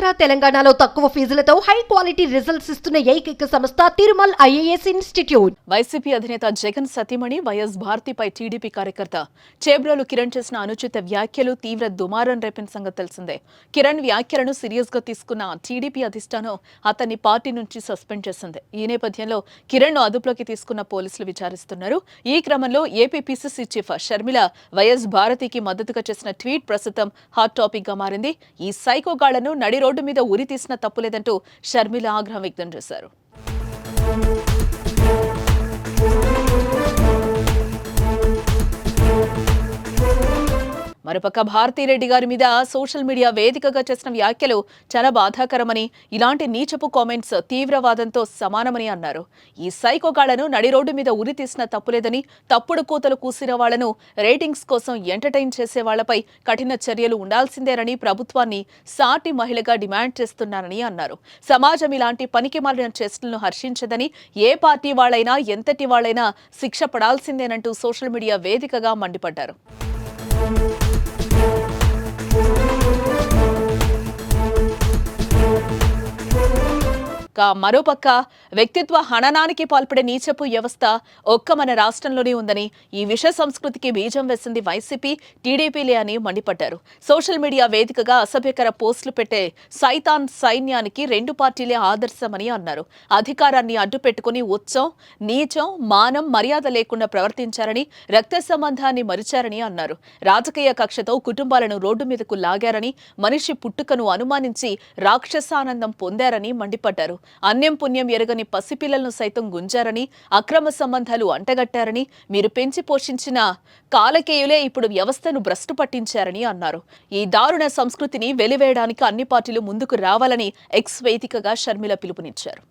ఆంధ్ర తెలంగాణలో తక్కువ ఫీజులతో high quality results ఇస్తున్న ఏకైక సంస్థ తిరుమల్ ఐఏఎస్ ఇన్స్టిట్యూట్. వైసీపీ అధినేత జగన్ సతీమణి వైఎస్ భారతిపై టీడీపీ కార్యకర్త చేబ్రోలు కిరణ్ చేసిన అనుచిత వ్యాఖ్యలు తీవ్ర దుమారం రేపిన సంగతి తెలిసిందే. కిరణ్ వ్యాఖ్యలను సీరియస్ గా తీసుకున్న టీడీపీ అధిష్టానం అతన్ని పార్టీ నుంచి సస్పెండ్ చేసింది. ఈ నేపథ్యంలో కిరణ్ ను అదుపులోకి తీసుకున్న పోలీసులు విచారిస్తున్నారు. ఈ క్రమంలో AP PCC chief Sharmila YS భారతికి మద్దతుగా చేసిన ట్వీట్ ప్రస్తుతం హాట్ టాపిక్ గా మారింది. ఈ సైకోగాళ్లను నడి రోడ్డు మీద ఉరి తీసిన తప్పులేదంటూ షర్మిల ఆగ్రహం వ్యక్తం చేశారు. మరోపక్క భారతిరెడ్డి గారి మీద సోషల్ మీడియా వేదికగా చేసిన వ్యాఖ్యలు చాలా బాధాకరమని, ఇలాంటి నీచపు కామెంట్స్ తీవ్రవాదంతో సమానమని అన్నారు. ఈ సైకోగాళ్లను నడి రోడ్డు మీద ఉరి తీసిన తప్పులేదని, తప్పుడు కూతలు కూసిన వాళ్లను రేటింగ్స్ కోసం ఎంటర్టైన్ చేసే వాళ్లపై కఠిన చర్యలు ఉండాల్సిందేనని ప్రభుత్వాన్ని సాటి మహిళగా డిమాండ్ చేస్తున్నారని అన్నారు. సమాజం ఇలాంటి పనికిమాలిన చేష్టలను హర్షించదని, ఏ పార్టీ వాళ్లైనా ఎంతటి వాళ్లైనా శిక్ష పడాల్సిందేనంటూ సోషల్ మీడియా వేదికగా మండిపడ్డారు. మరోపక్క వ్యక్తిత్వ హననానికి పాల్పడే నీచపు వ్యవస్థ ఒక్క మన రాష్ట్రంలోనే ఉందని, ఈ విష సంస్కృతికి బీజం వేసింది వైసీపీ, టీడీపీలే అని మండిపడ్డారు. సోషల్ మీడియా వేదికగా అసభ్యకర పోస్టులు పెట్టే సైతాన్ సైన్యానికి రెండు పార్టీలే ఆదర్శమని అన్నారు. అధికారాన్ని అడ్డుపెట్టుకుని ఉచ్చం, నీచం, మానం, మర్యాద లేకుండా ప్రవర్తించారని, రక్త సంబంధాన్ని మరిచారని అన్నారు. రాజకీయ కక్షతో కుటుంబాలను రోడ్డు మీదకు లాగారని, మనిషి పుట్టుకను అనుమానించి రాక్షసానందం పొందారని మండిపడ్డారు. అన్యం పుణ్యం ఎరగని పసిపిల్లలను సైతం గుంజారని, అక్రమ సంబంధాలు అంటగట్టారని, మీరు పెంచి పోషించిన కాలకేయులే ఇప్పుడు వ్యవస్థను భ్రష్టు పట్టించారని అన్నారు. ఈ దారుణ సంస్కృతిని వెలివేయడానికి అన్ని పార్టీలు ముందుకు రావాలని ఎక్స్ వేదికగా షర్మిల పిలుపునిచ్చారు.